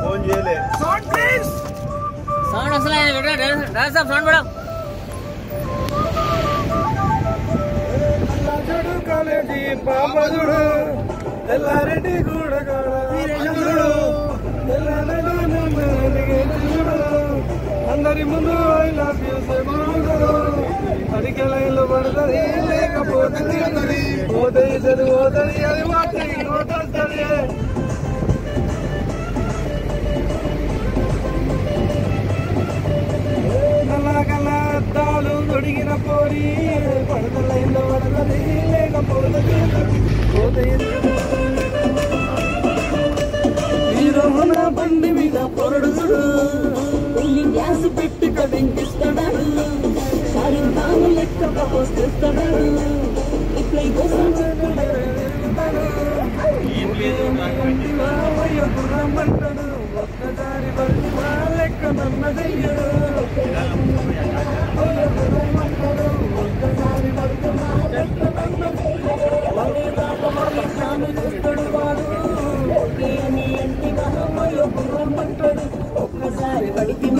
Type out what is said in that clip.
phone చేయలే sound please sound అసలు dance of sound madam చూడు కాలేజీ పాపదుడు ఎల్లారెడ్డి కూడా చూడు అందరి ముందు ఐ లవ్ యూ అడిగే లైన్లో పడుతుంది లేకపోతే తిరుగుతుంది పోతుంది చదువుతుంది అది మాట్లాడి పోతుంది కల్లా అద్దాలు తొడిగిన పోరి పడత లైన్లో పడుతుంది లేకపోతే హీరోన బండి మీద పొరడుగుడు గ్యాస్ పెట్టి కడింగిస్తాడు సారింతాను లెక్క ప్రపోజ్ చేస్తాడు ఇట్లై కోసం రమ్మంటాడు ఒక్కసారి బలి లెక్క నన్నదయ్యాడు ఒక్కసారి చూస్తాడు వాడు రమ్మంటాడు ఒక్కసారి పడికి